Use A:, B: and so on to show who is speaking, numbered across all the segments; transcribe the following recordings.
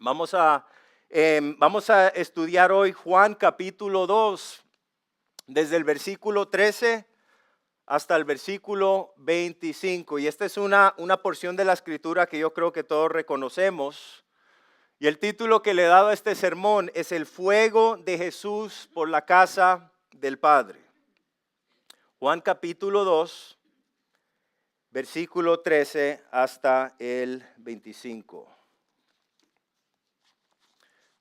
A: Vamos a estudiar hoy Juan capítulo 2, desde el versículo 13 hasta el versículo 25. Y esta es una porción de la escritura que yo creo que todos reconocemos. Y el título que le he dado a este sermón es El fuego de Jesús por la casa del Padre. Juan capítulo 2, versículo 13 hasta el 25.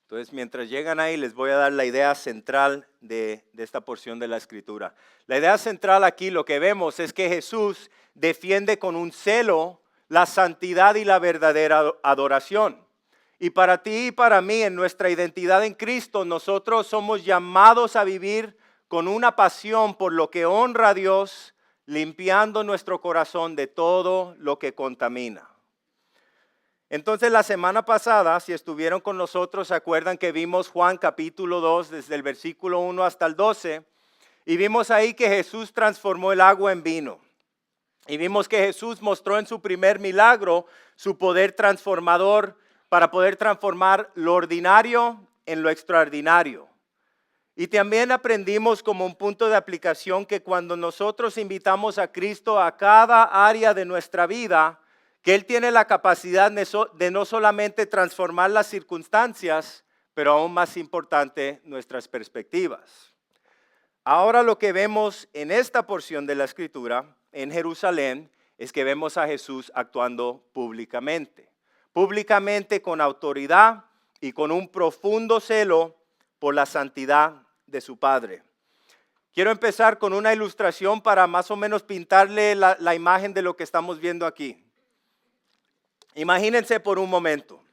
A: Entonces, mientras llegan ahí, les voy a dar la idea central de esta porción de la Escritura. La idea central aquí, lo que vemos es que Jesús defiende con un celo la santidad y la verdadera adoración. Y para ti y para mí, en nuestra identidad en Cristo, nosotros somos llamados a vivir con una pasión por lo que honra a Dios, limpiando nuestro corazón de todo lo que contamina. Entonces la semana pasada, si estuvieron con nosotros, se acuerdan que vimos Juan capítulo 2 desde el versículo 1 hasta el 12 y vimos ahí que Jesús transformó el agua en vino. Y vimos que Jesús mostró en su primer milagro su poder transformador para poder transformar lo ordinario en lo extraordinario. Y también aprendimos como un punto de aplicación que cuando nosotros invitamos a Cristo a cada área de nuestra vida, que Él tiene la capacidad de no solamente transformar las circunstancias, pero aún más importante, nuestras perspectivas. Ahora lo que vemos en esta porción de la Escritura, en Jerusalén, es que vemos a Jesús actuando públicamente. Públicamente con autoridad y con un profundo celo por la santidad de su Padre. Quiero empezar con una ilustración para más o menos pintarle la imagen de lo que estamos viendo aquí. Imagínense por un momento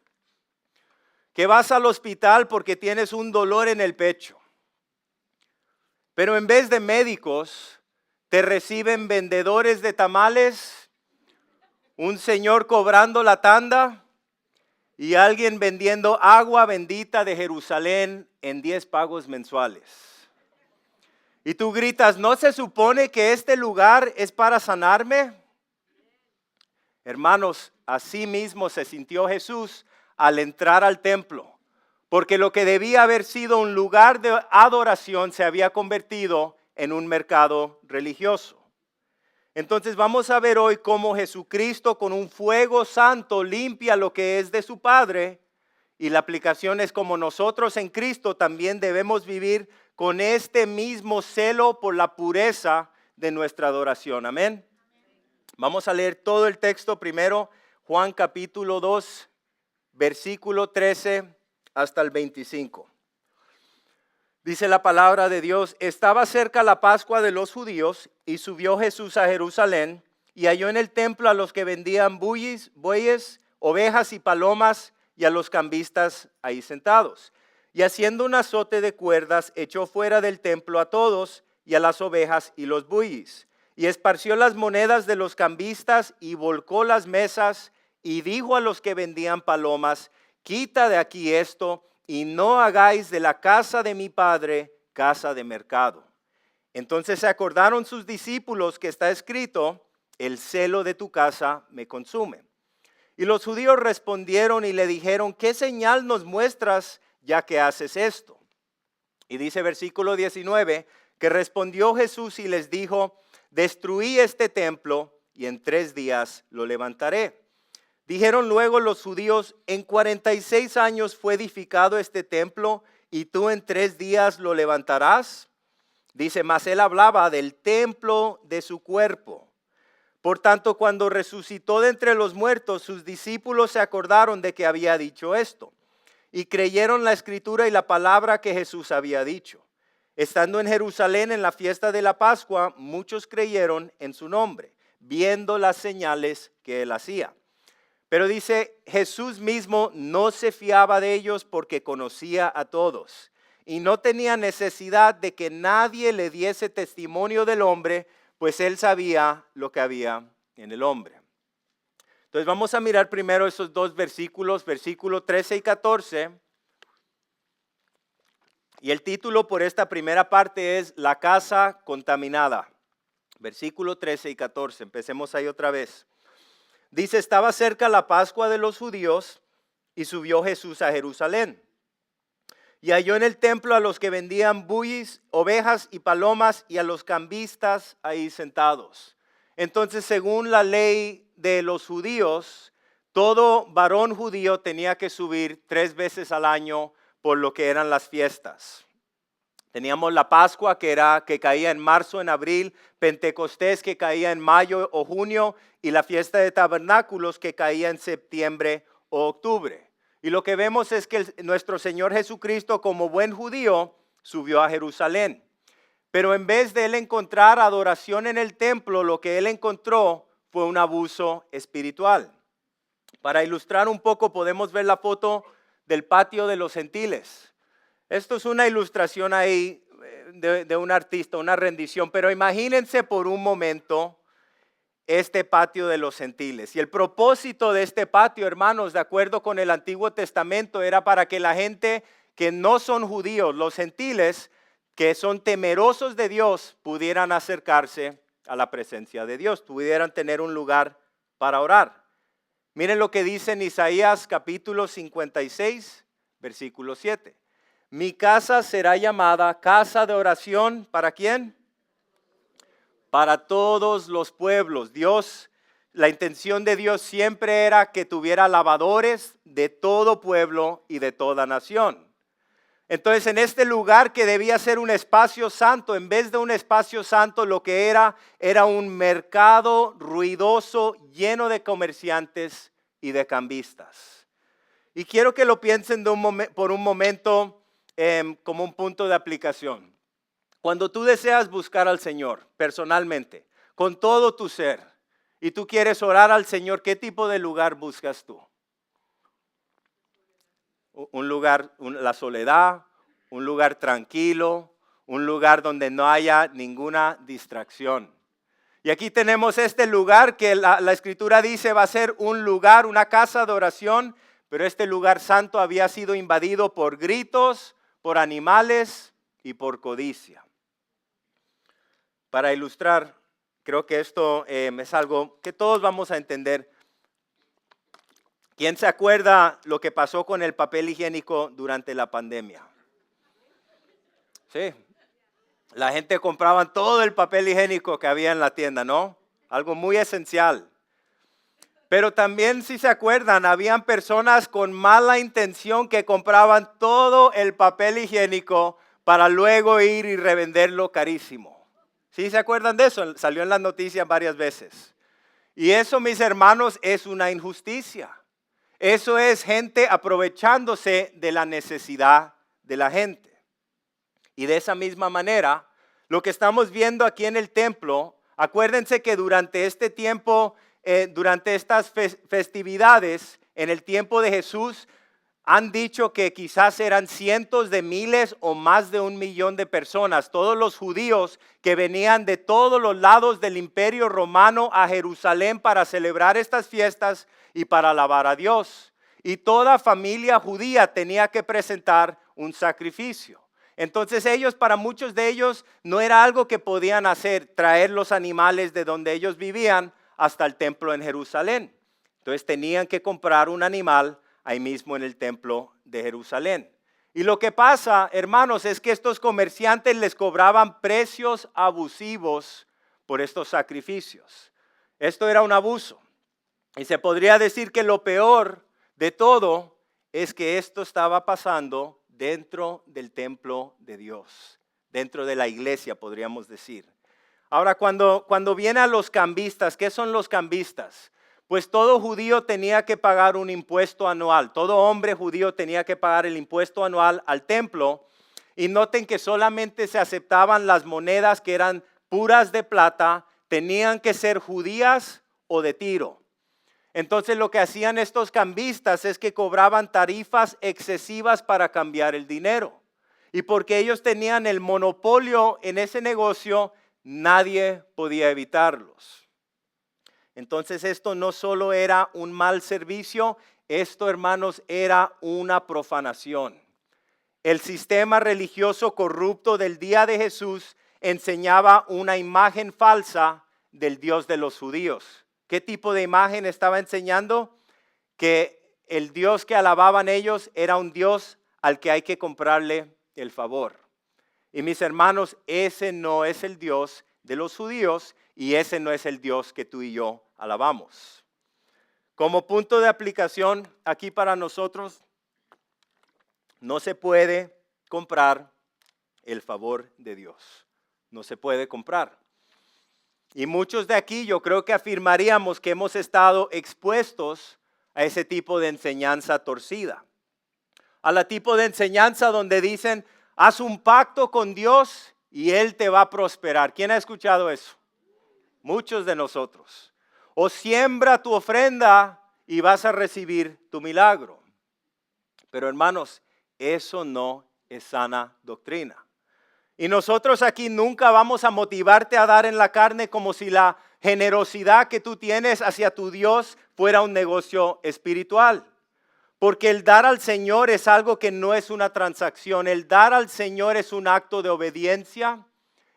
A: que vas al hospital porque tienes un dolor en el pecho, pero en vez de médicos te reciben vendedores de tamales, un señor cobrando la tanda y alguien vendiendo agua bendita de Jerusalén en 10 pagos mensuales. Y tú gritas, ¿no se supone que este lugar es para sanarme? Hermanos, así mismo se sintió Jesús al entrar al templo, porque lo que debía haber sido un lugar de adoración se había convertido en un mercado religioso. Entonces vamos a ver hoy cómo Jesucristo con un fuego santo limpia lo que es de su Padre, y la aplicación es como nosotros en Cristo también debemos vivir con este mismo celo por la pureza de nuestra adoración. Amén. Vamos a leer todo el texto primero, Juan capítulo 2, versículo 13 hasta el 25. Dice la palabra de Dios, estaba cerca la Pascua de los judíos y subió Jesús a Jerusalén y halló en el templo a los que vendían bueyes, ovejas y palomas y a los cambistas ahí sentados. Y haciendo un azote de cuerdas, echó fuera del templo a todos y a las ovejas y los bueyes. Y esparció las monedas de los cambistas y volcó las mesas y dijo a los que vendían palomas, quita de aquí esto y no hagáis de la casa de mi Padre casa de mercado. Entonces se acordaron sus discípulos que está escrito, el celo de tu casa me consume. Y los judíos respondieron y le dijeron, ¿qué señal nos muestras ya que haces esto? Y dice versículo 19, que respondió Jesús y les dijo, destruí este templo y en 3 días lo levantaré. Dijeron luego los judíos, en 46 años fue edificado este templo y tú en 3 días lo levantarás. Dice, mas él hablaba del templo de su cuerpo. Por tanto, cuando resucitó de entre los muertos, sus discípulos se acordaron de que había dicho esto y creyeron la escritura y la palabra que Jesús había dicho. Estando en Jerusalén en la fiesta de la Pascua, muchos creyeron en su nombre, viendo las señales que él hacía. Pero dice, Jesús mismo no se fiaba de ellos porque conocía a todos y no tenía necesidad de que nadie le diese testimonio del hombre, pues él sabía lo que había en el hombre. Entonces vamos a mirar primero esos 2 versículos, versículos 13 y 14. Y el título por esta primera parte es La casa contaminada. Versículo 13 y 14. Empecemos ahí otra vez. Dice, estaba cerca la Pascua de los judíos y subió Jesús a Jerusalén. Y halló en el templo a los que vendían bueyes, ovejas y palomas y a los cambistas ahí sentados. Entonces, según la ley de los judíos, todo varón judío tenía que subir 3 veces al año por lo que eran las fiestas. Teníamos la Pascua que caía en marzo, en abril, Pentecostés que caía en mayo o junio y la fiesta de tabernáculos que caía en septiembre o octubre. Y lo que vemos es que nuestro Señor Jesucristo, como buen judío, subió a Jerusalén. Pero en vez de él encontrar adoración en el templo, lo que él encontró fue un abuso espiritual. Para ilustrar un poco, podemos ver la foto del patio de los gentiles. Esto es una ilustración ahí de un artista, una rendición, pero imagínense por un momento este patio de los gentiles. Y el propósito de este patio, hermanos, de acuerdo con el Antiguo Testamento, era para que la gente que no son judíos, los gentiles, que son temerosos de Dios, pudieran acercarse a la presencia de Dios, pudieran tener un lugar para orar. Miren lo que dice en Isaías capítulo 56, versículo 7. Mi casa será llamada casa de oración, ¿para quién? Para todos los pueblos. Dios, la intención de Dios siempre era que tuviera alabadores de todo pueblo y de toda nación. Entonces, en este lugar que debía ser un espacio santo, en vez de un espacio santo, lo que era un mercado ruidoso, lleno de comerciantes y de cambistas. Y quiero que lo piensen por un momento como un punto de aplicación. Cuando tú deseas buscar al Señor personalmente, con todo tu ser, y tú quieres orar al Señor, ¿qué tipo de lugar buscas tú? Un lugar, la soledad, un lugar tranquilo, un lugar donde no haya ninguna distracción. Y aquí tenemos este lugar que la Escritura dice va a ser un lugar, una casa de oración, pero este lugar santo había sido invadido por gritos, por animales y por codicia. Para ilustrar, creo que esto es algo que todos vamos a entender. ¿Quién se acuerda lo que pasó con el papel higiénico durante la pandemia? Sí, la gente compraba todo el papel higiénico que había en la tienda, ¿no? Algo muy esencial. Pero también, si se acuerdan, habían personas con mala intención que compraban todo el papel higiénico para luego ir y revenderlo carísimo. ¿Sí se acuerdan de eso? Salió en las noticias varias veces. Y eso, mis hermanos, es una injusticia. Eso es gente aprovechándose de la necesidad de la gente. Y de esa misma manera, lo que estamos viendo aquí en el templo, acuérdense que durante este tiempo, durante estas festividades, en el tiempo de Jesús, han dicho que quizás eran cientos de miles o más de 1 millón de personas, todos los judíos que venían de todos los lados del Imperio Romano a Jerusalén para celebrar estas fiestas y para alabar a Dios. Y toda familia judía tenía que presentar un sacrificio. Entonces para muchos de ellos no era algo que podían hacer, traer los animales de donde ellos vivían hasta el templo en Jerusalén. Entonces tenían que comprar un animal ahí mismo en el templo de Jerusalén. Y lo que pasa, hermanos, es que estos comerciantes les cobraban precios abusivos por estos sacrificios. Esto era un abuso. Y se podría decir que lo peor de todo es que esto estaba pasando dentro del templo de Dios, dentro de la iglesia, podríamos decir. Ahora, cuando viene a los cambistas, ¿qué son los cambistas? Pues todo judío tenía que pagar un impuesto anual. Todo hombre judío tenía que pagar el impuesto anual al templo. Y noten que solamente se aceptaban las monedas que eran puras de plata, tenían que ser judías o de Tiro. Entonces lo que hacían estos cambistas es que cobraban tarifas excesivas para cambiar el dinero. Y porque ellos tenían el monopolio en ese negocio, nadie podía evitarlos. Entonces esto no solo era un mal servicio, esto, hermanos, era una profanación. El sistema religioso corrupto del día de Jesús enseñaba una imagen falsa del Dios de los judíos. ¿Qué tipo de imagen estaba enseñando? Que el Dios que alababan ellos era un Dios al que hay que comprarle el favor. Y mis hermanos, ese no es el Dios de los judíos y ese no es el Dios que tú y yo alabamos. Como punto de aplicación aquí para nosotros, no se puede comprar el favor de Dios. No se puede comprar. Y muchos de aquí yo creo que afirmaríamos que hemos estado expuestos a ese tipo de enseñanza torcida. A la tipo de enseñanza donde dicen, haz un pacto con Dios y Él te va a prosperar. ¿Quién ha escuchado eso? Muchos de nosotros. O siembra tu ofrenda y vas a recibir tu milagro. Pero hermanos, eso no es sana doctrina. Y nosotros aquí nunca vamos a motivarte a dar en la carne como si la generosidad que tú tienes hacia tu Dios fuera un negocio espiritual. Porque el dar al Señor es algo que no es una transacción. El dar al Señor es un acto de obediencia,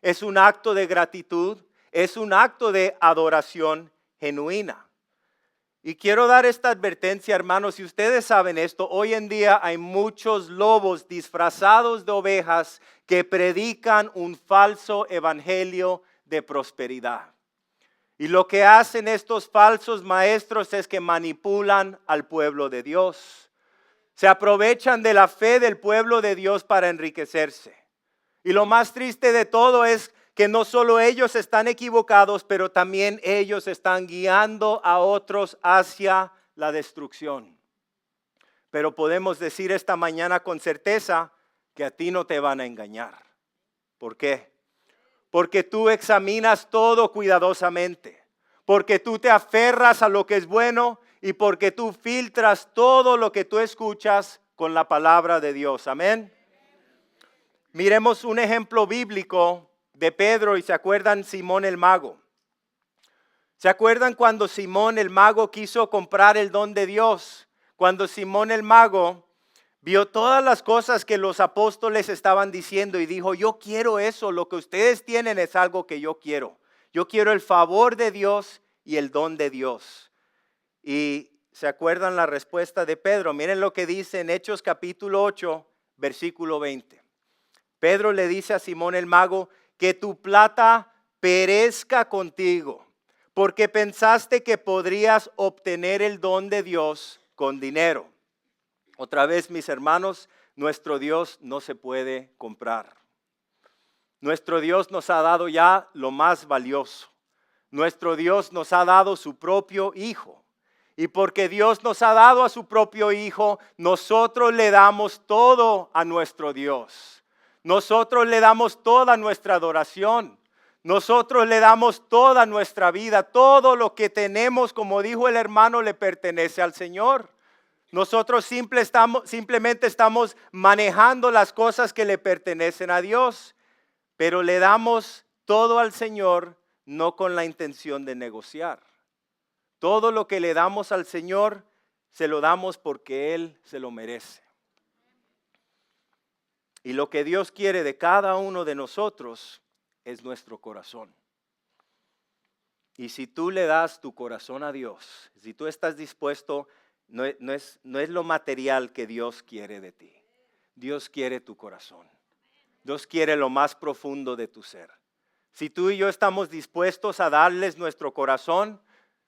A: es un acto de gratitud, es un acto de adoración genuina. Y quiero dar esta advertencia, hermanos, si ustedes saben esto, hoy en día hay muchos lobos disfrazados de ovejas que predican un falso evangelio de prosperidad. Y lo que hacen estos falsos maestros es que manipulan al pueblo de Dios. Se aprovechan de la fe del pueblo de Dios para enriquecerse. Y lo más triste de todo es que no solo ellos están equivocados, pero también ellos están guiando a otros hacia la destrucción. Pero podemos decir esta mañana con certeza que a ti no te van a engañar. ¿Por qué? Porque tú examinas todo cuidadosamente, porque tú te aferras a lo que es bueno y porque tú filtras todo lo que tú escuchas con la palabra de Dios. Amén. Miremos un ejemplo bíblico de Pedro y se acuerdan Simón el mago. ¿Se acuerdan cuando Simón el mago quiso comprar el don de Dios? Cuando Simón el mago vio todas las cosas que los apóstoles estaban diciendo y dijo, yo quiero eso, lo que ustedes tienen es algo que yo quiero. Yo quiero el favor de Dios y el don de Dios. Y se acuerdan la respuesta de Pedro. Miren lo que dice en Hechos capítulo 8, versículo 20. Pedro le dice a Simón el mago, que tu plata perezca contigo, porque pensaste que podrías obtener el don de Dios con dinero. Otra vez, mis hermanos, nuestro Dios no se puede comprar. Nuestro Dios nos ha dado ya lo más valioso. Nuestro Dios nos ha dado su propio Hijo. Y porque Dios nos ha dado a su propio Hijo, nosotros le damos todo a nuestro Dios. Nosotros le damos toda nuestra adoración. Nosotros le damos toda nuestra vida. Todo lo que tenemos, como dijo el hermano, le pertenece al Señor. Nosotros simplemente estamos manejando las cosas que le pertenecen a Dios. Pero le damos todo al Señor, no con la intención de negociar. Todo lo que le damos al Señor, se lo damos porque Él se lo merece. Y lo que Dios quiere de cada uno de nosotros es nuestro corazón. Y si tú le das tu corazón a Dios, si tú estás dispuesto, no es lo material que Dios quiere de ti. Dios quiere tu corazón. Dios quiere lo más profundo de tu ser. Si tú y yo estamos dispuestos a darles nuestro corazón,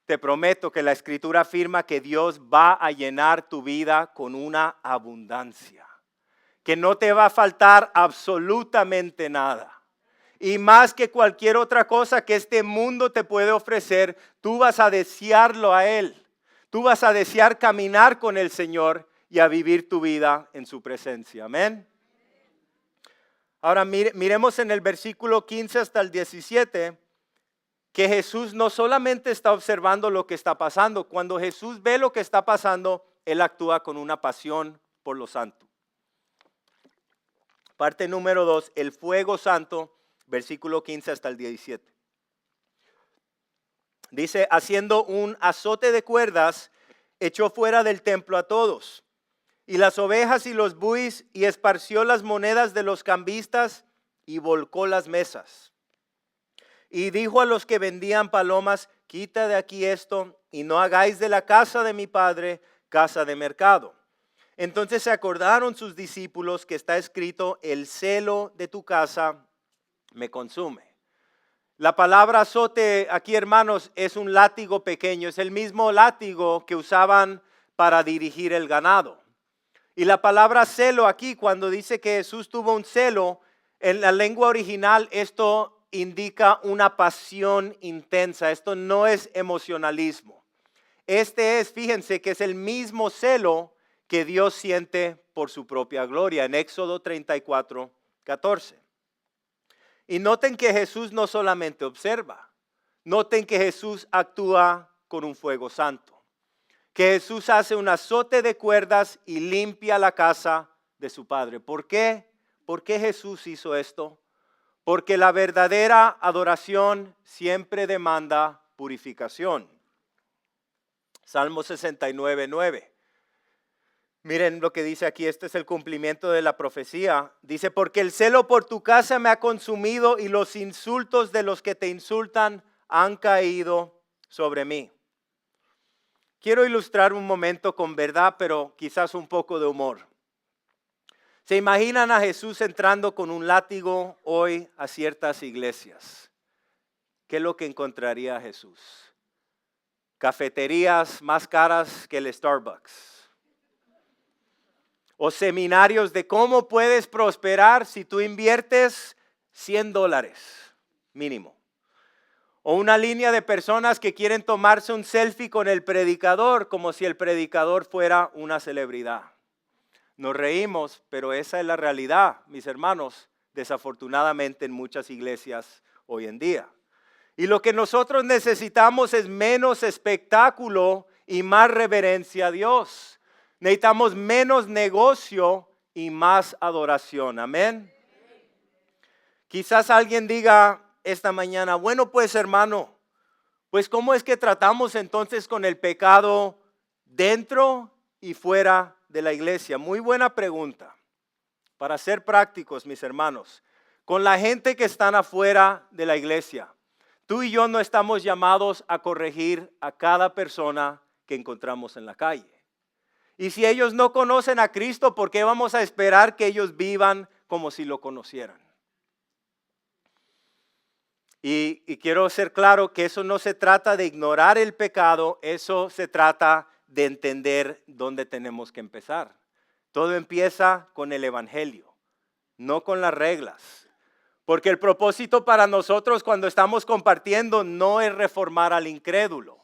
A: te prometo que la Escritura afirma que Dios va a llenar tu vida con una abundancia. Que no te va a faltar absolutamente nada. Y más que cualquier otra cosa que este mundo te puede ofrecer, tú vas a desearlo a Él. Tú vas a desear caminar con el Señor y a vivir tu vida en su presencia. Amén. Ahora miremos en el versículo 15 hasta el 17 que Jesús no solamente está observando lo que está pasando. Cuando Jesús ve lo que está pasando, Él actúa con una pasión por lo santo. Parte número 2, el fuego santo, versículo 15 hasta el 17. Dice, haciendo un azote de cuerdas, echó fuera del templo a todos, y las ovejas y los bueyes, y esparció las monedas de los cambistas, y volcó las mesas. Y dijo a los que vendían palomas, quita de aquí esto, y no hagáis de la casa de mi padre casa de mercado. Entonces se acordaron sus discípulos que está escrito, el celo de tu casa me consume. La palabra azote aquí, hermanos, es un látigo pequeño, es el mismo látigo que usaban para dirigir el ganado. Y la palabra celo aquí, cuando dice que Jesús tuvo un celo, en la lengua original esto indica una pasión intensa, esto no es emocionalismo. Fíjense que es el mismo celo que Dios siente por su propia gloria en Éxodo 34:14. Y noten que Jesús no solamente observa, noten que Jesús actúa con un fuego santo, que Jesús hace un azote de cuerdas y limpia la casa de su Padre. ¿Por qué? ¿Por qué Jesús hizo esto? Porque la verdadera adoración siempre demanda purificación. Salmo 69:9. Miren lo que dice aquí, este es el cumplimiento de la profecía. Dice, porque el celo por tu casa me ha consumido y los insultos de los que te insultan han caído sobre mí. Quiero ilustrar un momento con verdad, pero quizás un poco de humor. ¿Se imaginan a Jesús entrando con un látigo hoy a ciertas iglesias? ¿Qué es lo que encontraría Jesús? Cafeterías más caras que el Starbucks. O seminarios de cómo puedes prosperar si tú inviertes $100 mínimo. O una línea de personas que quieren tomarse un selfie con el predicador como si el predicador fuera una celebridad. Nos reímos, pero esa es la realidad, mis hermanos, desafortunadamente en muchas iglesias hoy en día. Y lo que nosotros necesitamos es menos espectáculo y más reverencia a Dios. Necesitamos menos negocio y más adoración. Amén. Quizás alguien diga esta mañana, bueno pues hermano, pues ¿cómo es que tratamos entonces con el pecado dentro y fuera de la iglesia? Muy buena pregunta. Para ser prácticos, mis hermanos, con la gente que están afuera de la iglesia, tú y yo no estamos llamados a corregir a cada persona que encontramos en la calle. Y si ellos no conocen a Cristo, ¿por qué vamos a esperar que ellos vivan como si lo conocieran? Y quiero ser claro que eso no se trata de ignorar el pecado, eso se trata de entender dónde tenemos que empezar. Todo empieza con el evangelio, no con las reglas. Porque el propósito para nosotros cuando estamos compartiendo no es reformar al incrédulo.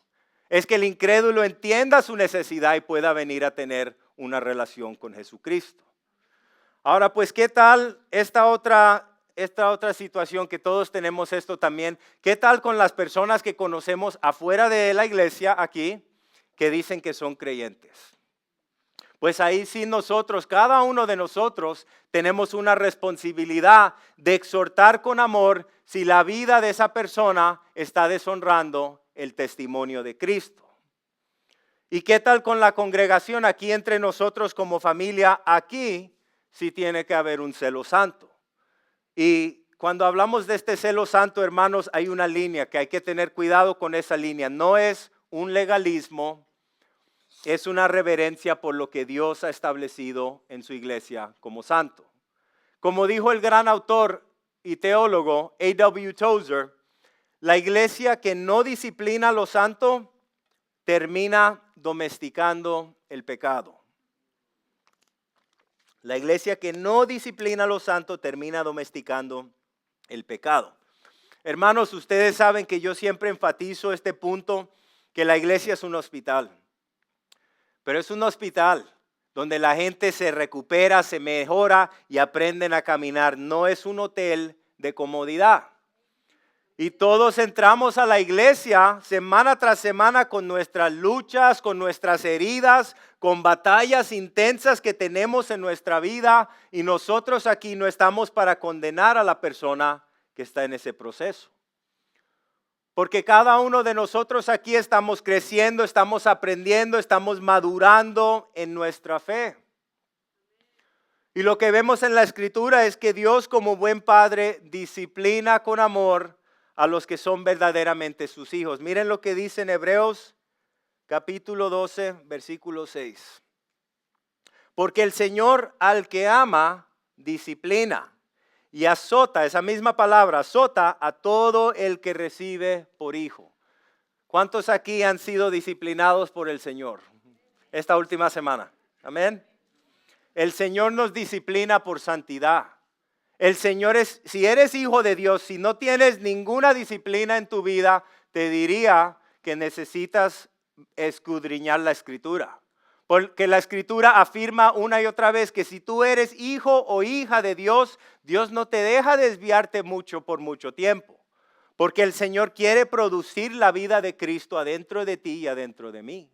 A: Es que el incrédulo entienda su necesidad y pueda venir a tener una relación con Jesucristo. Ahora, pues, ¿qué tal esta otra situación que todos tenemos esto también? ¿Qué tal con las personas que conocemos afuera de la iglesia aquí que dicen que son creyentes? Pues ahí sí nosotros, cada uno de nosotros, tenemos una responsabilidad de exhortar con amor si la vida de esa persona está deshonrando el testimonio de Cristo. ¿Y qué tal con la congregación aquí entre nosotros como familia? Aquí sí tiene que haber un celo santo. Y cuando hablamos de este celo santo, hermanos, hay una línea que hay que tener cuidado con esa línea. No es un legalismo, es una reverencia por lo que Dios ha establecido en su iglesia como santo. Como dijo el gran autor y teólogo A.W. Tozer, la iglesia que no disciplina lo santo termina domesticando el pecado. La iglesia que no disciplina lo santo termina domesticando el pecado. Hermanos, ustedes saben que yo siempre enfatizo este punto, que la iglesia es un hospital. Pero es un hospital donde la gente se recupera, se mejora y aprenden a caminar. No es un hotel de comodidad. Y todos entramos a la iglesia semana tras semana con nuestras luchas, con nuestras heridas, con batallas intensas que tenemos en nuestra vida. Y nosotros aquí no estamos para condenar a la persona que está en ese proceso. Porque cada uno de nosotros aquí estamos creciendo, estamos aprendiendo, estamos madurando en nuestra fe. Y lo que vemos en la Escritura es que Dios, como buen padre, disciplina con amor a los que son verdaderamente sus hijos. Miren lo que dice en Hebreos capítulo 12, versículo 6. Porque el Señor al que ama, disciplina y azota, esa misma palabra, azota a todo el que recibe por hijo. ¿Cuántos aquí han sido disciplinados por el Señor esta última semana? Amén. El Señor nos disciplina por santidad. El Señor es, si eres hijo de Dios, si no tienes ninguna disciplina en tu vida, te diría que necesitas escudriñar la Escritura. Porque la Escritura afirma una y otra vez que si tú eres hijo o hija de Dios, Dios no te deja desviarte mucho por mucho tiempo. Porque el Señor quiere producir la vida de Cristo adentro de ti y adentro de mí.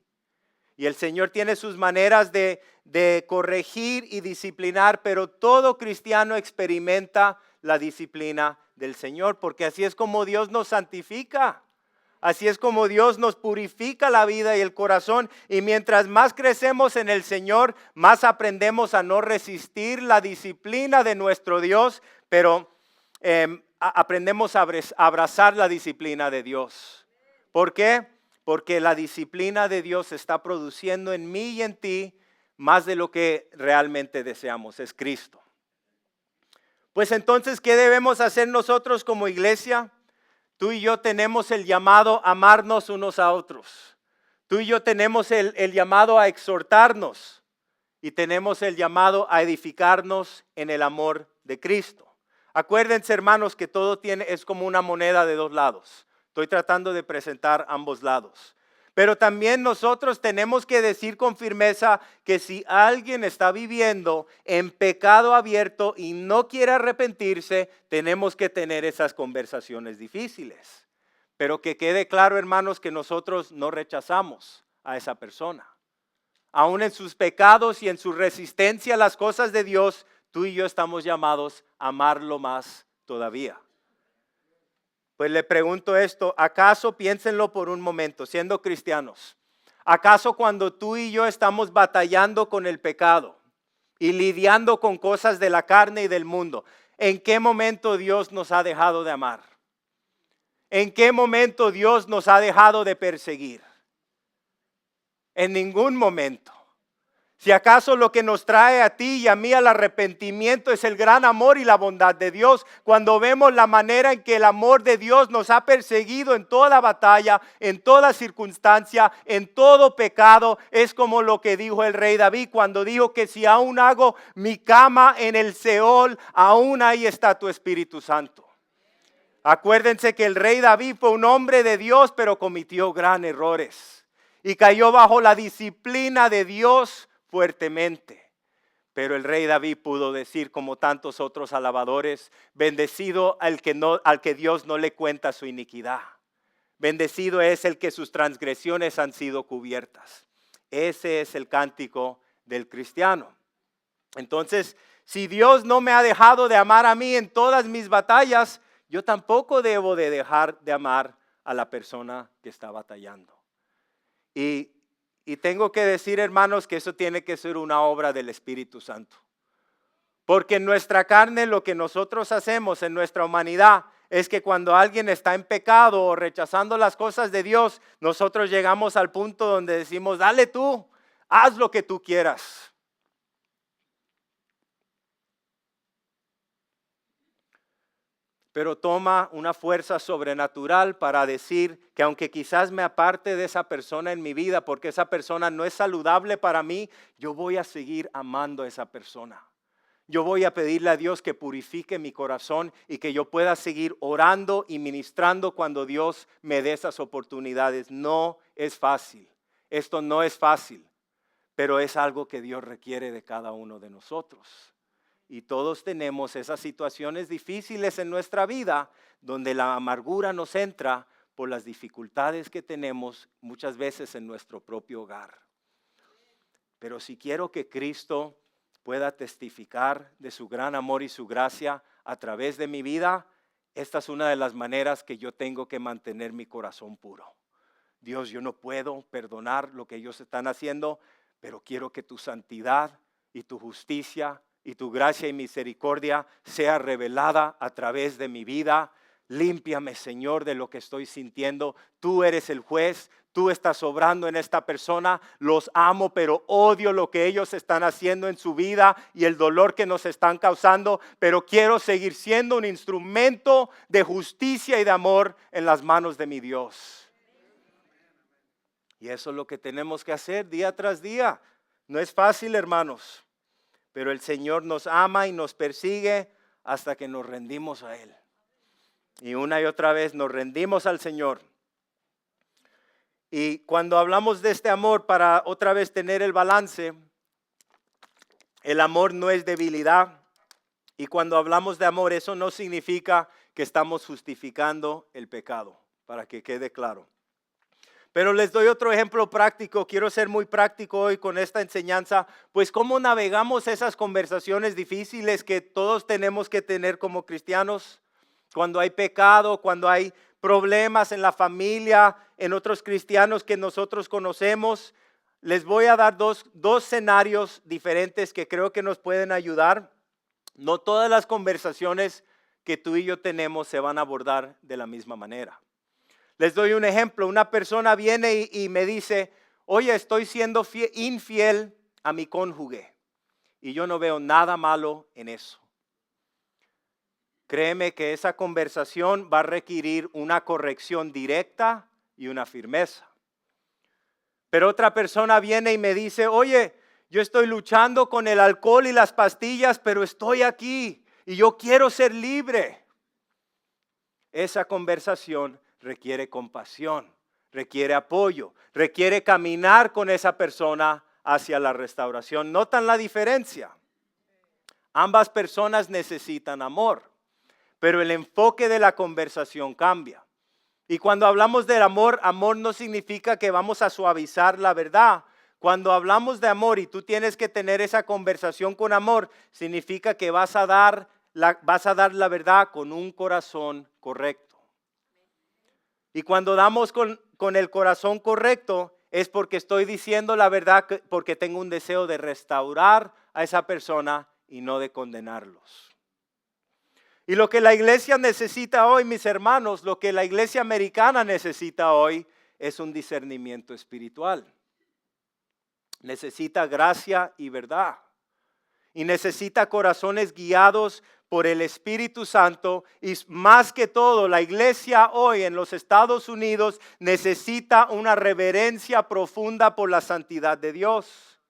A: Y el Señor tiene sus maneras de corregir y disciplinar, pero todo cristiano experimenta la disciplina del Señor, porque así es como Dios nos santifica. Así es como Dios nos purifica la vida y el corazón. Y mientras más crecemos en el Señor, más aprendemos a no resistir la disciplina de nuestro Dios, pero aprendemos a abrazar la disciplina de Dios. ¿Por qué? Porque la disciplina de Dios está produciendo en mí y en ti más de lo que realmente deseamos, es Cristo. Pues entonces, ¿qué debemos hacer nosotros como iglesia? Tú y yo tenemos el llamado a amarnos unos a otros. Tú y yo tenemos el llamado a exhortarnos y tenemos el llamado a edificarnos en el amor de Cristo. Acuérdense, hermanos, que todo es como una moneda de dos lados. Estoy tratando de presentar ambos lados. Pero también nosotros tenemos que decir con firmeza que si alguien está viviendo en pecado abierto y no quiere arrepentirse, tenemos que tener esas conversaciones difíciles. Pero que quede claro, hermanos, que nosotros no rechazamos a esa persona. Aún en sus pecados y en su resistencia a las cosas de Dios, tú y yo estamos llamados a amarlo más todavía. Pues le pregunto esto, ¿acaso, piénsenlo por un momento, siendo cristianos, acaso cuando tú y yo estamos batallando con el pecado y lidiando con cosas de la carne y del mundo, ¿en qué momento Dios nos ha dejado de amar? ¿En qué momento Dios nos ha dejado de perseguir? En ningún momento. Si acaso lo que nos trae a ti y a mí al arrepentimiento es el gran amor y la bondad de Dios, cuando vemos la manera en que el amor de Dios nos ha perseguido en toda batalla, en toda circunstancia, en todo pecado, es como lo que dijo el rey David cuando dijo que si aún hago mi cama en el Seol, aún ahí está tu Espíritu Santo. Acuérdense que el rey David fue un hombre de Dios, pero cometió grandes errores y cayó bajo la disciplina de Dios fuertemente. Pero el rey David pudo decir, como tantos otros alabadores, bendecido al que Dios no le cuenta su iniquidad. Bendecido es el que sus transgresiones han sido cubiertas. Ese es el cántico del cristiano. Entonces, si Dios no me ha dejado de amar a mí en todas mis batallas, yo tampoco debo de dejar de amar a la persona que está batallando. Y tengo que decir, hermanos, que eso tiene que ser una obra del Espíritu Santo. Porque en nuestra carne lo que nosotros hacemos en nuestra humanidad es que cuando alguien está en pecado o rechazando las cosas de Dios, nosotros llegamos al punto donde decimos, dale tú, haz lo que tú quieras. Pero toma una fuerza sobrenatural para decir que aunque quizás me aparte de esa persona en mi vida porque esa persona no es saludable para mí, yo voy a seguir amando a esa persona. Yo voy a pedirle a Dios que purifique mi corazón y que yo pueda seguir orando y ministrando cuando Dios me dé esas oportunidades. No es fácil, esto no es fácil, pero es algo que Dios requiere de cada uno de nosotros. Y todos tenemos esas situaciones difíciles en nuestra vida donde la amargura nos entra por las dificultades que tenemos muchas veces en nuestro propio hogar. Pero si quiero que Cristo pueda testificar de su gran amor y su gracia a través de mi vida, esta es una de las maneras que yo tengo que mantener mi corazón puro. Dios, yo no puedo perdonar lo que ellos están haciendo, pero quiero que tu santidad y tu justicia y tu gracia y misericordia sea revelada a través de mi vida. Límpiame, Señor, de lo que estoy sintiendo. Tú eres el juez, tú estás obrando en esta persona, los amo, pero odio lo que ellos están haciendo en su vida y el dolor que nos están causando, pero quiero seguir siendo un instrumento de justicia y de amor en las manos de mi Dios. Y eso es lo que tenemos que hacer día tras día. No es fácil, hermanos, pero el Señor nos ama y nos persigue hasta que nos rendimos a Él. Y una y otra vez nos rendimos al Señor. Y cuando hablamos de este amor, para otra vez tener el balance, el amor no es debilidad. Y cuando hablamos de amor, eso no significa que estamos justificando el pecado, para que quede claro. Pero les doy otro ejemplo práctico. Quiero ser muy práctico hoy con esta enseñanza. Pues cómo navegamos esas conversaciones difíciles que todos tenemos que tener como cristianos. Cuando hay pecado, cuando hay problemas en la familia, en otros cristianos que nosotros conocemos. Les voy a dar dos escenarios diferentes que creo que nos pueden ayudar. No todas las conversaciones que tú y yo tenemos se van a abordar de la misma manera. Les doy un ejemplo. Una persona viene y me dice, oye, estoy siendo infiel a mi cónyuge y yo no veo nada malo en eso. Créeme que esa conversación va a requerir una corrección directa y una firmeza. Pero otra persona viene y me dice, oye, yo estoy luchando con el alcohol y las pastillas, pero estoy aquí y yo quiero ser libre. Esa conversación requiere compasión, requiere apoyo, requiere caminar con esa persona hacia la restauración. ¿Notan la diferencia? Ambas personas necesitan amor, pero el enfoque de la conversación cambia. Y cuando hablamos del amor, amor no significa que vamos a suavizar la verdad. Cuando hablamos de amor y tú tienes que tener esa conversación con amor, significa que vas a dar la verdad con un corazón correcto. Y cuando damos con el corazón correcto, es porque estoy diciendo la verdad, porque tengo un deseo de restaurar a esa persona y no de condenarlos. Y lo que la iglesia necesita hoy, mis hermanos, lo que la iglesia americana necesita hoy es un discernimiento espiritual. Necesita gracia y verdad. Y necesita corazones guiados por el Espíritu Santo. Y más que todo, la iglesia hoy en los Estados Unidos necesita una reverencia profunda por la santidad de Dios.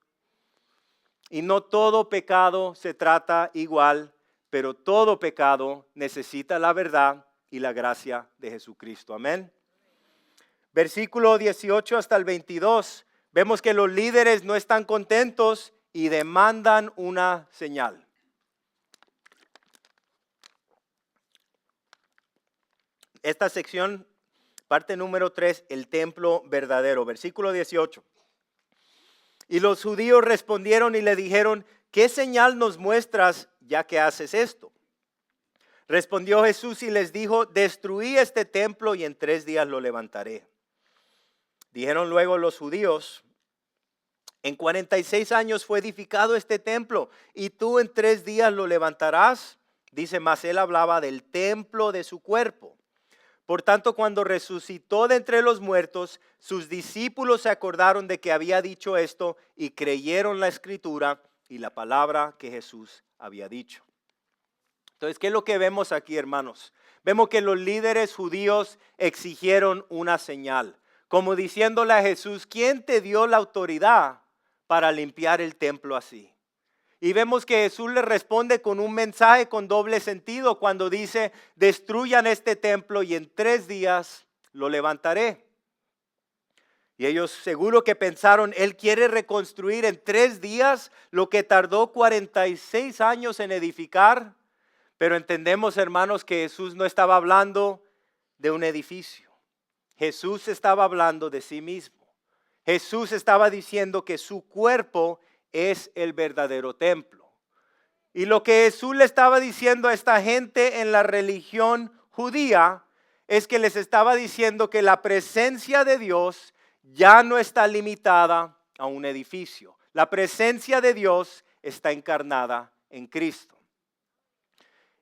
A: Y no todo pecado se trata igual, pero todo pecado necesita la verdad y la gracia de Jesucristo. Amén. Versículo 18 hasta el 22. Vemos que los líderes no están contentos y demandan una señal. Esta sección, parte número 3, el templo verdadero. Versículo 18. Y los judíos respondieron y le dijeron, ¿qué señal nos muestras ya que haces esto? Respondió Jesús y les dijo, destruí este templo y en 3 días lo levantaré. Dijeron luego los judíos, en 46 años fue edificado este templo y tú en 3 días lo levantarás. Dice, mas él hablaba del templo de su cuerpo. Por tanto, cuando resucitó de entre los muertos, sus discípulos se acordaron de que había dicho esto y creyeron la escritura y la palabra que Jesús había dicho. Entonces, ¿qué es lo que vemos aquí, hermanos? Vemos que los líderes judíos exigieron una señal, como diciéndole a Jesús, ¿quién te dio la autoridad para limpiar el templo así? Y vemos que Jesús le responde con un mensaje con doble sentido cuando dice, destruyan este templo y en 3 días lo levantaré. Y ellos seguro que pensaron, él quiere reconstruir en 3 días lo que tardó 46 años en edificar. Pero entendemos, hermanos, que Jesús no estaba hablando de un edificio. Jesús estaba hablando de sí mismo. Jesús estaba diciendo que su cuerpo es el verdadero templo. Y lo que Jesús le estaba diciendo a esta gente en la religión judía es que les estaba diciendo que la presencia de Dios ya no está limitada a un edificio. La presencia de Dios está encarnada en Cristo.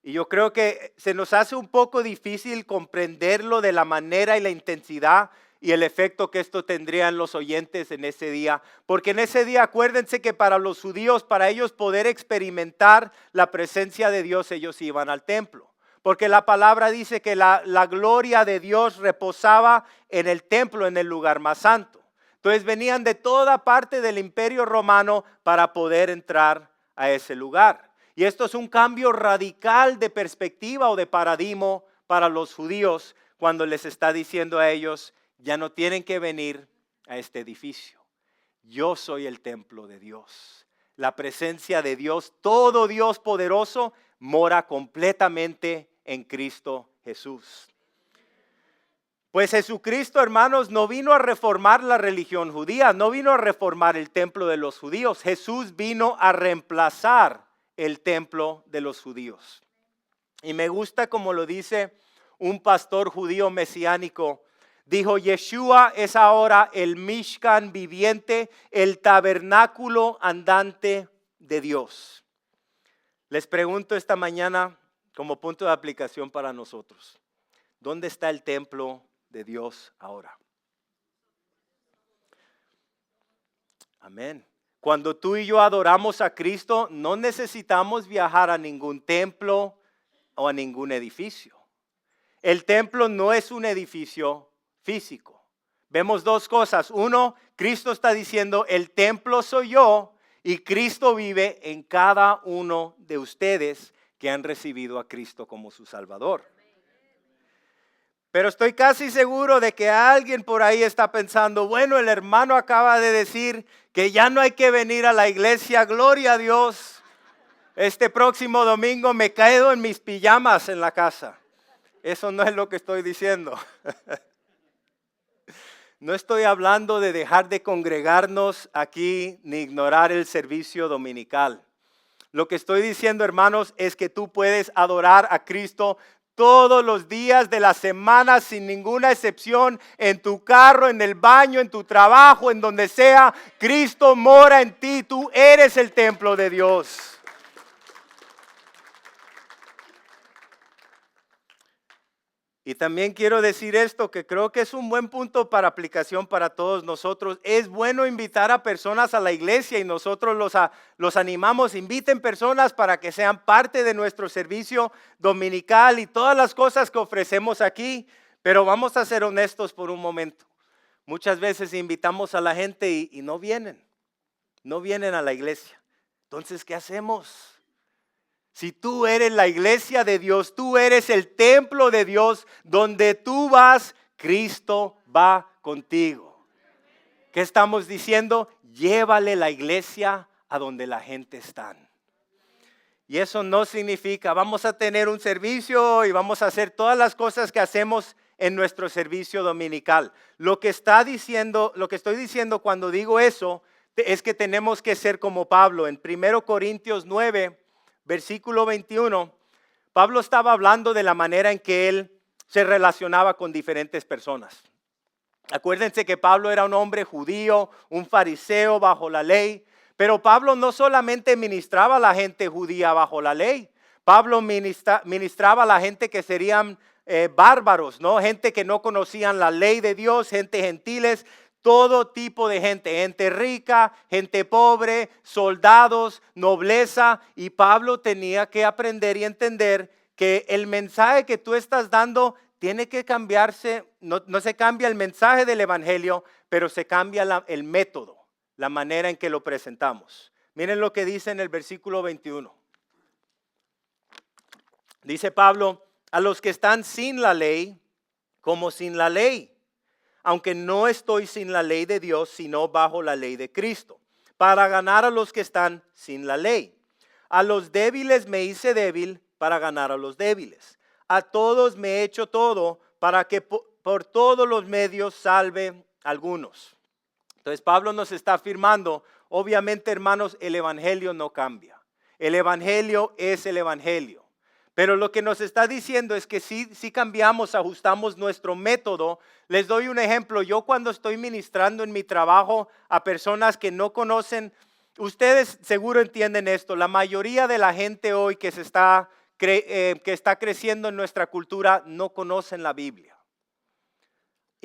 A: Y yo creo que se nos hace un poco difícil comprenderlo de la manera y la intensidad y el efecto que esto tendría en los oyentes en ese día. Porque en ese día, acuérdense que para los judíos, para ellos poder experimentar la presencia de Dios, ellos iban al templo. Porque la palabra dice que la gloria de Dios reposaba en el templo, en el lugar más santo. Entonces venían de toda parte del imperio romano para poder entrar a ese lugar. Y esto es un cambio radical de perspectiva o de paradigma para los judíos cuando les está diciendo a ellos, ya no tienen que venir a este edificio. Yo soy el templo de Dios. La presencia de Dios, todo Dios poderoso, mora completamente en Cristo Jesús. Pues Jesucristo, hermanos, no vino a reformar la religión judía, no vino a reformar el templo de los judíos. Jesús vino a reemplazar el templo de los judíos. Y me gusta como lo dice un pastor judío mesiánico. Dijo, Yeshua es ahora el Mishkan viviente, el tabernáculo andante de Dios. Les pregunto esta mañana como punto de aplicación para nosotros. ¿Dónde está el templo de Dios ahora? Amén. Cuando tú y yo adoramos a Cristo, no necesitamos viajar a ningún templo o a ningún edificio. El templo no es un edificio físico. Vemos dos cosas. Uno, Cristo está diciendo, el templo soy yo y Cristo vive en cada uno de ustedes que han recibido a Cristo como su Salvador. Pero estoy casi seguro de que alguien por ahí está pensando, bueno, el hermano acaba de decir que ya no hay que venir a la iglesia, gloria a Dios. Este próximo domingo me quedo en mis pijamas en la casa. Eso no es lo que estoy diciendo. No estoy hablando de dejar de congregarnos aquí ni ignorar el servicio dominical. Lo que estoy diciendo, hermanos, es que tú puedes adorar a Cristo todos los días de la semana sin ninguna excepción, en tu carro, en el baño, en tu trabajo, en donde sea. Cristo mora en ti, tú eres el templo de Dios. Y también quiero decir esto, que creo que es un buen punto para aplicación para todos nosotros. Es bueno invitar a personas a la iglesia y nosotros los animamos. Inviten personas para que sean parte de nuestro servicio dominical y todas las cosas que ofrecemos aquí. Pero vamos a ser honestos por un momento. Muchas veces invitamos a la gente y no vienen a la iglesia. Entonces, ¿qué hacemos? Si tú eres la iglesia de Dios, tú eres el templo de Dios, donde tú vas, Cristo va contigo. ¿Qué estamos diciendo? Llévale la iglesia a donde la gente está. Y eso no significa, vamos a tener un servicio y vamos a hacer todas las cosas que hacemos en nuestro servicio dominical. Lo que estoy diciendo cuando digo eso, es que tenemos que ser como Pablo. En 1 Corintios 9, versículo 21, Pablo estaba hablando de la manera en que él se relacionaba con diferentes personas. Acuérdense que Pablo era un hombre judío, un fariseo bajo la ley, pero Pablo no solamente ministraba a la gente judía bajo la ley, Pablo ministraba a la gente que serían bárbaros, ¿no? Gente que no conocían la ley de Dios, gente gentiles, todo tipo de gente rica, gente pobre, soldados, nobleza. Y Pablo tenía que aprender y entender que el mensaje que tú estás dando tiene que cambiarse. No se cambia el mensaje del evangelio, pero se cambia el método, la manera en que lo presentamos. Miren lo que dice en el versículo 21. Dice Pablo, a los que están sin la ley, como sin la ley, aunque no estoy sin la ley de Dios, sino bajo la ley de Cristo, para ganar a los que están sin la ley. A los débiles me hice débil para ganar a los débiles. A todos me he hecho todo para que por todos los medios salve a algunos. Entonces Pablo nos está afirmando, obviamente hermanos, el evangelio no cambia. El evangelio es el evangelio. Pero lo que nos está diciendo es que si cambiamos, ajustamos nuestro método. Les doy un ejemplo. Yo cuando estoy ministrando en mi trabajo a personas que no conocen, ustedes seguro entienden esto. La mayoría de la gente hoy que está creciendo en nuestra cultura no conocen la Biblia.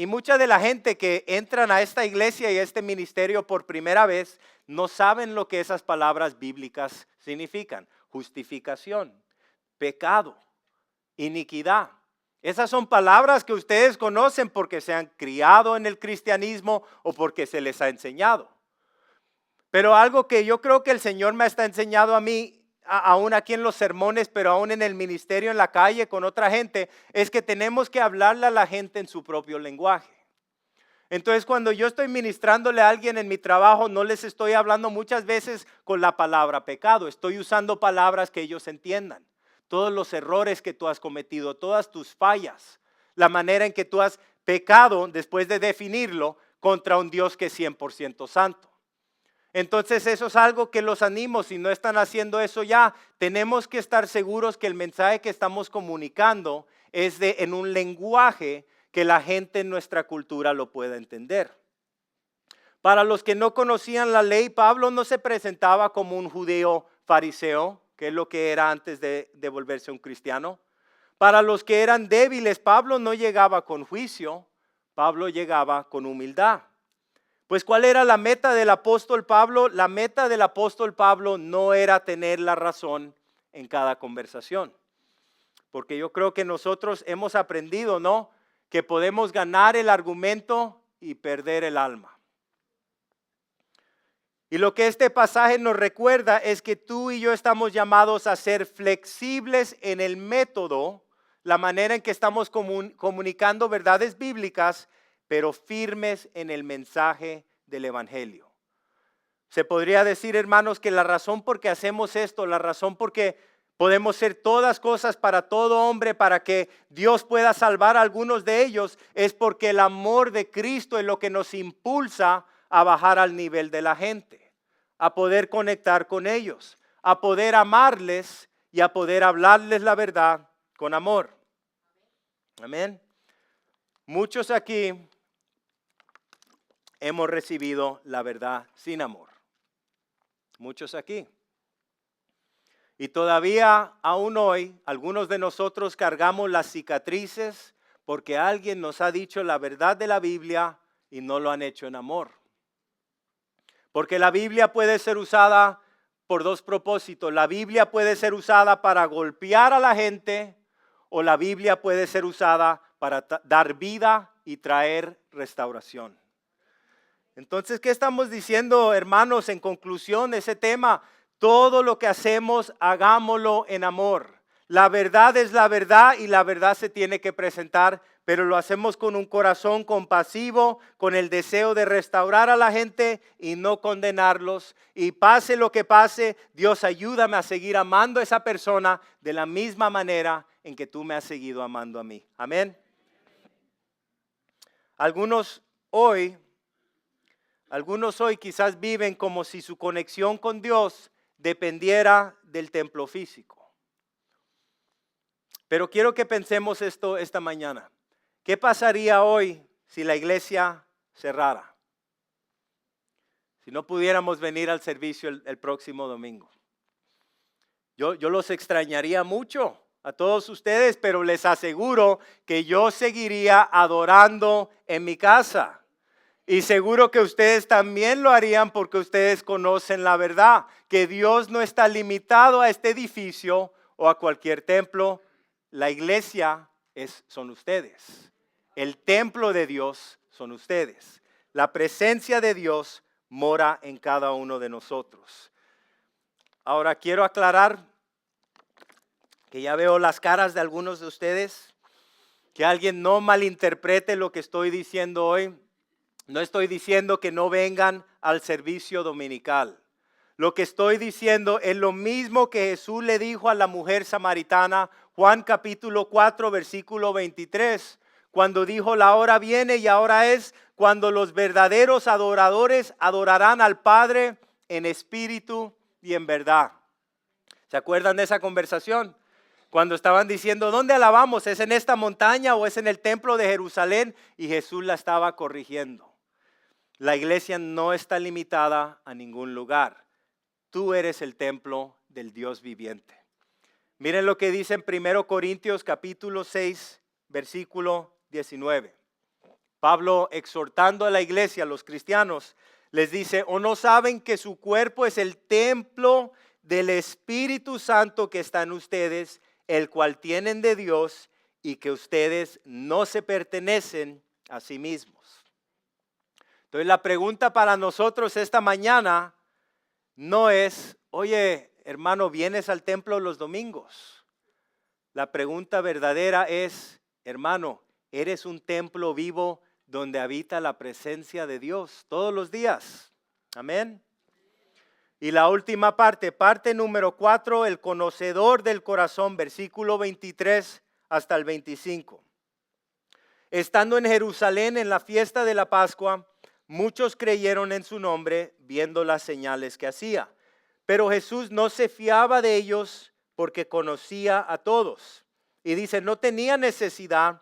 A: Y mucha de la gente que entran a esta iglesia y a este ministerio por primera vez no saben lo que esas palabras bíblicas significan. Justificación, pecado, iniquidad. Esas son palabras que ustedes conocen porque se han criado en el cristianismo o porque se les ha enseñado. Pero algo que yo creo que el Señor me está enseñando a mí, aún aquí en los sermones, pero aún en el ministerio, en la calle, con otra gente, es que tenemos que hablarle a la gente en su propio lenguaje. Entonces, cuando yo estoy ministrándole a alguien en mi trabajo, no les estoy hablando muchas veces con la palabra pecado. Estoy usando palabras que ellos entiendan. Todos los errores que tú has cometido, todas tus fallas, la manera en que tú has pecado después de definirlo contra un Dios que es 100% santo. Entonces eso es algo que los animo. Si no están haciendo eso ya, tenemos que estar seguros que el mensaje que estamos comunicando es en un lenguaje que la gente en nuestra cultura lo pueda entender. Para los que no conocían la ley, Pablo no se presentaba como un judío fariseo, que es lo que era antes de volverse un cristiano. Para los que eran débiles, Pablo no llegaba con juicio, Pablo llegaba con humildad. Pues ¿cuál era la meta del apóstol Pablo? La meta del apóstol Pablo no era tener la razón en cada conversación. Porque yo creo que nosotros hemos aprendido, ¿no?, que podemos ganar el argumento y perder el alma. Y lo que este pasaje nos recuerda es que tú y yo estamos llamados a ser flexibles en el método, la manera en que estamos comunicando verdades bíblicas, pero firmes en el mensaje del evangelio. Se podría decir, hermanos, que la razón por qué hacemos esto, la razón por qué podemos ser todas cosas para todo hombre, para que Dios pueda salvar a algunos de ellos, es porque el amor de Cristo es lo que nos impulsa a bajar al nivel de la gente, a poder conectar con ellos, a poder amarles y a poder hablarles la verdad con amor. Amén. Muchos aquí hemos recibido la verdad sin amor. Muchos aquí. Y todavía, aún hoy, algunos de nosotros cargamos las cicatrices porque alguien nos ha dicho la verdad de la Biblia y no lo han hecho en amor. Porque la Biblia puede ser usada por dos propósitos. La Biblia puede ser usada para golpear a la gente o la Biblia puede ser usada para dar vida y traer restauración. Entonces, ¿qué estamos diciendo, hermanos, en conclusión de ese tema? Todo lo que hacemos, hagámoslo en amor. La verdad es la verdad y la verdad se tiene que presentar, pero lo hacemos con un corazón compasivo, con el deseo de restaurar a la gente y no condenarlos. Y pase lo que pase, Dios, ayúdame a seguir amando a esa persona de la misma manera en que tú me has seguido amando a mí. Amén. Algunos hoy quizás viven como si su conexión con Dios dependiera del templo físico. Pero quiero que pensemos esto esta mañana. ¿Qué pasaría hoy si la iglesia cerrara? Si no pudiéramos venir al servicio el próximo domingo. Yo los extrañaría mucho a todos ustedes, pero les aseguro que yo seguiría adorando en mi casa. Y seguro que ustedes también lo harían porque ustedes conocen la verdad, que Dios no está limitado a este edificio o a cualquier templo. La iglesia son ustedes. El templo de Dios son ustedes. La presencia de Dios mora en cada uno de nosotros. Ahora quiero aclarar que ya veo las caras de algunos de ustedes, que alguien no malinterprete lo que estoy diciendo hoy. No estoy diciendo que no vengan al servicio dominical. Lo que estoy diciendo es lo mismo que Jesús le dijo a la mujer samaritana, Juan capítulo 4, versículo 23, cuando dijo, la hora viene y ahora es cuando los verdaderos adoradores adorarán al Padre en espíritu y en verdad. ¿Se acuerdan de esa conversación? Cuando estaban diciendo, ¿dónde alabamos? ¿Es en esta montaña o es en el templo de Jerusalén? Y Jesús la estaba corrigiendo. La iglesia no está limitada a ningún lugar. Tú eres el templo del Dios viviente. Miren lo que dice en 1 Corintios capítulo 6, versículo 19. Pablo, exhortando a la iglesia, a los cristianos, les dice, ¿o no saben que su cuerpo es el templo del Espíritu Santo que está en ustedes, el cual tienen de Dios, y que ustedes no se pertenecen a sí mismos? Entonces la pregunta para nosotros esta mañana no es, oye, hermano, ¿vienes al templo los domingos? La pregunta verdadera es, hermano, ¿eres un templo vivo donde habita la presencia de Dios todos los días? Amén. Y la última parte, parte número 4, el conocedor del corazón, versículo 23 hasta el 25. Estando en Jerusalén en la fiesta de la Pascua, muchos creyeron en su nombre viendo las señales que hacía. Pero Jesús no se fiaba de ellos porque conocía a todos. Y dice, no tenía necesidad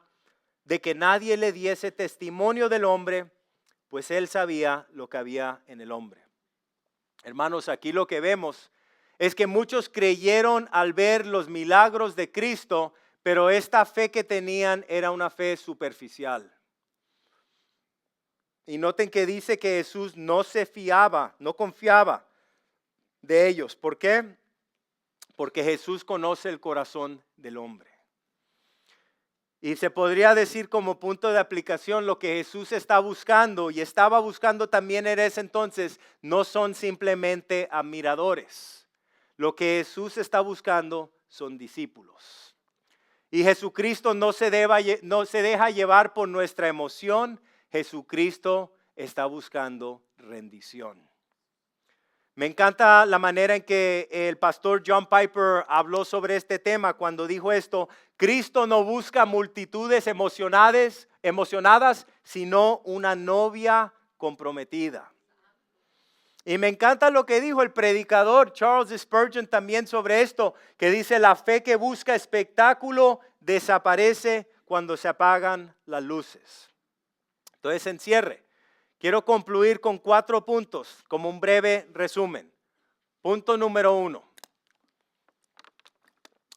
A: de que nadie le diese testimonio del hombre, pues él sabía lo que había en el hombre. Hermanos, aquí lo que vemos es que muchos creyeron al ver los milagros de Cristo, pero esta fe que tenían era una fe superficial. Y noten que dice que Jesús no se fiaba, no confiaba de ellos. ¿Por qué? Porque Jesús conoce el corazón del hombre. Y se podría decir como punto de aplicación, lo que Jesús está buscando y estaba buscando también en ese entonces, no son simplemente admiradores. Lo que Jesús está buscando son discípulos. Y Jesucristo no se deja llevar por nuestra emoción. Jesucristo está buscando rendición. Me encanta la manera en que el pastor John Piper habló sobre este tema cuando dijo esto: Cristo no busca multitudes emocionadas, sino una novia comprometida. Y me encanta lo que dijo el predicador Charles Spurgeon también sobre esto, que dice, la fe que busca espectáculo desaparece cuando se apagan las luces. Entonces, en cierre, quiero concluir con 4 puntos como un breve resumen. Punto número 1.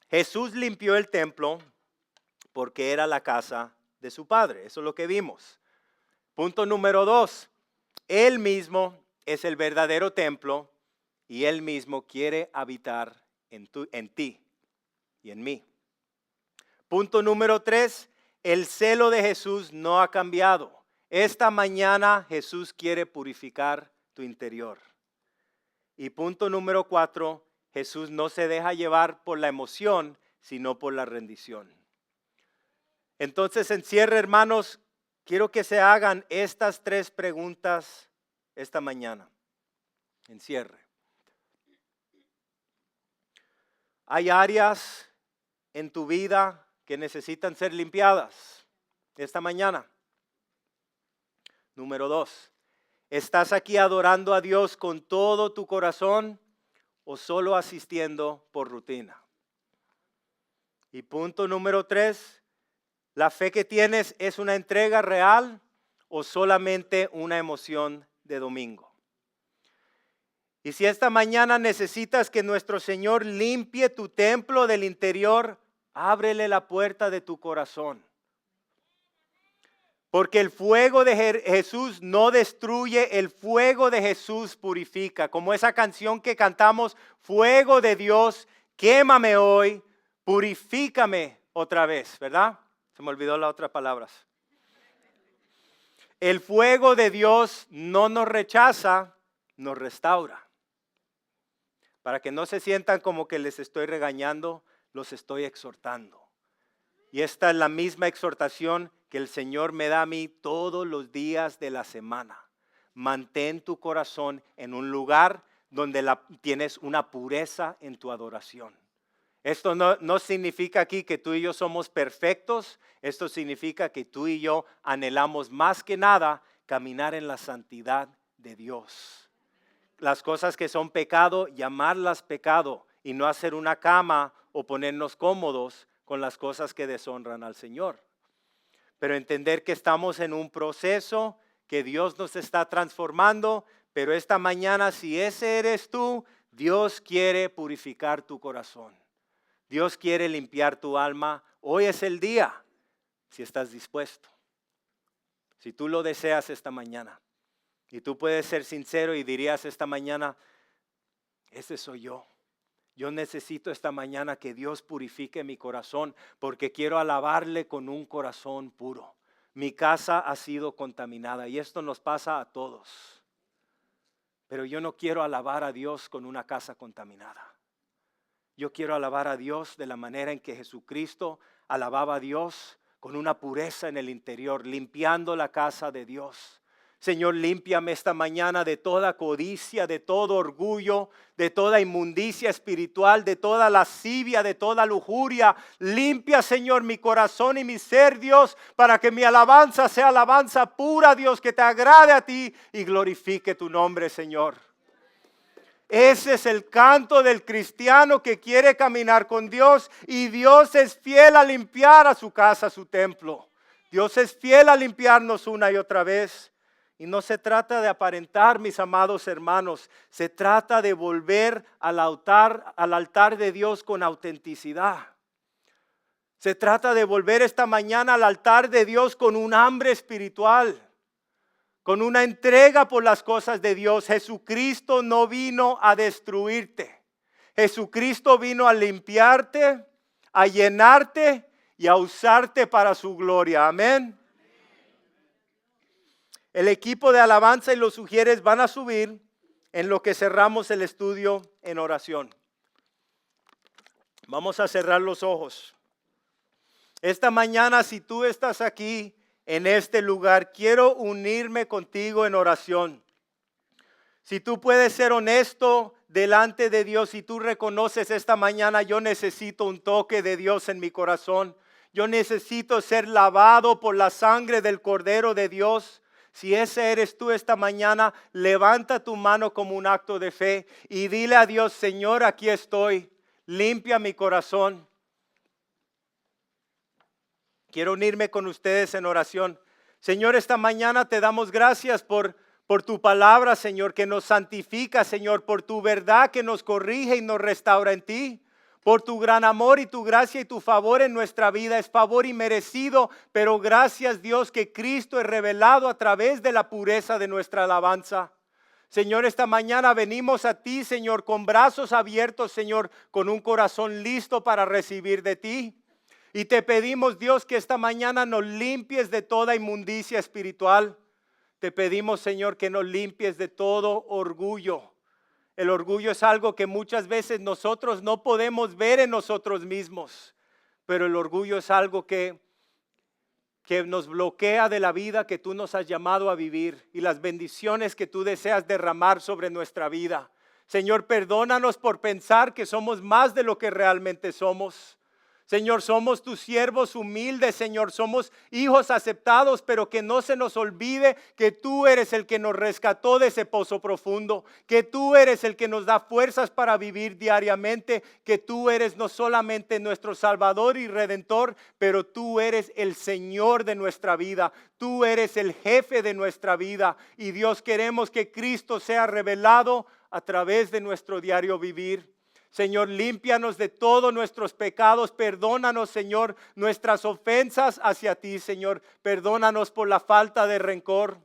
A: Jesús limpió el templo porque era la casa de su Padre. Eso es lo que vimos. Punto número 2. Él mismo es el verdadero templo y Él mismo quiere habitar en ti y en mí. Punto número 3. El celo de Jesús no ha cambiado. Esta mañana Jesús quiere purificar tu interior. Y punto número 4, Jesús no se deja llevar por la emoción, sino por la rendición. Entonces, en cierre, hermanos, quiero que se hagan estas 3 preguntas esta mañana. En cierre. ¿Hay áreas en tu vida que necesitan ser limpiadas esta mañana? Número 2, ¿estás aquí adorando a Dios con todo tu corazón o solo asistiendo por rutina? Y punto número 3, ¿la fe que tienes es una entrega real o solamente una emoción de domingo? Y si esta mañana necesitas que nuestro Señor limpie tu templo del interior, ábrele la puerta de tu corazón. Porque el fuego de Jesús no destruye, el fuego de Jesús purifica. Como esa canción que cantamos, fuego de Dios, quémame hoy, purifícame otra vez, ¿verdad? Se me olvidó las otras palabras. El fuego de Dios no nos rechaza, nos restaura. Para que no se sientan como que les estoy regañando, los estoy exhortando. Y esta es la misma exhortación que el Señor me da a mí todos los días de la semana. Mantén tu corazón en un lugar donde tienes una pureza en tu adoración. Esto no significa aquí que tú y yo somos perfectos. Esto significa que tú y yo anhelamos más que nada caminar en la santidad de Dios. Las cosas que son pecado, llamarlas pecado y no hacer una cama o ponernos cómodos con las cosas que deshonran al Señor. Pero entender que estamos en un proceso, que Dios nos está transformando, pero esta mañana, si ese eres tú, Dios quiere purificar tu corazón. Dios quiere limpiar tu alma. Hoy es el día, si estás dispuesto. Si tú lo deseas esta mañana y tú puedes ser sincero y dirías esta mañana, ese soy yo. Yo necesito esta mañana que Dios purifique mi corazón porque quiero alabarle con un corazón puro. Mi casa ha sido contaminada y esto nos pasa a todos. Pero yo no quiero alabar a Dios con una casa contaminada. Yo quiero alabar a Dios de la manera en que Jesucristo alababa a Dios con una pureza en el interior, limpiando la casa de Dios. Señor, límpiame esta mañana de toda codicia, de todo orgullo, de toda inmundicia espiritual, de toda lascivia, de toda lujuria. Limpia, Señor, mi corazón y mi ser, Dios, para que mi alabanza sea alabanza pura, Dios, que te agrade a ti y glorifique tu nombre, Señor. Ese es el canto del cristiano que quiere caminar con Dios y Dios es fiel a limpiar a su casa, a su templo. Dios es fiel a limpiarnos una y otra vez. Y no se trata de aparentar, mis amados hermanos, se trata de volver al altar de Dios con autenticidad. Se trata de volver esta mañana al altar de Dios con un hambre espiritual, con una entrega por las cosas de Dios. Jesucristo no vino a destruirte. Jesucristo vino a limpiarte, a llenarte y a usarte para su gloria. Amén. El equipo de alabanza y los sugieres van a subir en lo que cerramos el estudio en oración. Vamos a cerrar los ojos. Esta mañana, si tú estás aquí en este lugar, quiero unirme contigo en oración. Si tú puedes ser honesto delante de Dios y tú reconoces esta mañana, yo necesito un toque de Dios en mi corazón. Yo necesito ser lavado por la sangre del Cordero de Dios. Si ese eres tú esta mañana, levanta tu mano como un acto de fe y dile a Dios, Señor, aquí estoy, limpia mi corazón. Quiero unirme con ustedes en oración. Señor, esta mañana te damos gracias por tu palabra, Señor, que nos santifica, Señor, por tu verdad que nos corrige y nos restaura en ti. Por tu gran amor y tu gracia y tu favor en nuestra vida. Es favor inmerecido, pero gracias Dios que Cristo es revelado a través de la pureza de nuestra alabanza. Señor, esta mañana venimos a ti, Señor, con brazos abiertos, Señor, con un corazón listo para recibir de ti. Y te pedimos, Dios, que esta mañana nos limpies de toda inmundicia espiritual. Te pedimos, Señor, que nos limpies de todo orgullo. El orgullo es algo que muchas veces nosotros no podemos ver en nosotros mismos, pero el orgullo es algo que nos bloquea de la vida que tú nos has llamado a vivir y las bendiciones que tú deseas derramar sobre nuestra vida. Señor, perdónanos por pensar que somos más de lo que realmente somos. Señor, somos tus siervos humildes, Señor, somos hijos aceptados, pero que no se nos olvide que tú eres el que nos rescató de ese pozo profundo, que tú eres el que nos da fuerzas para vivir diariamente, que tú eres no solamente nuestro Salvador y Redentor, pero tú eres el Señor de nuestra vida, tú eres el jefe de nuestra vida y Dios, queremos que Cristo sea revelado a través de nuestro diario vivir. Señor, límpianos de todos nuestros pecados, perdónanos, Señor, nuestras ofensas hacia ti, Señor. Perdónanos por la falta de rencor.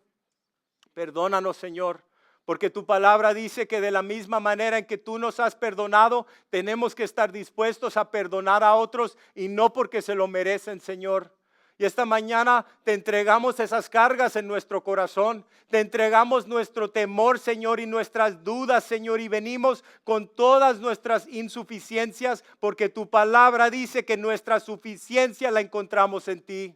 A: Perdónanos, Señor, porque tu palabra dice que de la misma manera en que tú nos has perdonado, tenemos que estar dispuestos a perdonar a otros y no porque se lo merecen, Señor. Y esta mañana te entregamos esas cargas en nuestro corazón. Te entregamos nuestro temor, Señor, y nuestras dudas, Señor. Y venimos con todas nuestras insuficiencias, porque tu palabra dice que nuestra suficiencia la encontramos en ti.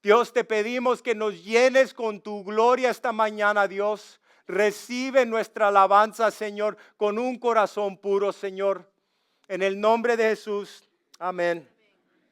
A: Dios, te pedimos que nos llenes con tu gloria esta mañana, Dios. Recibe nuestra alabanza, Señor, con un corazón puro, Señor. En el nombre de Jesús. Amén.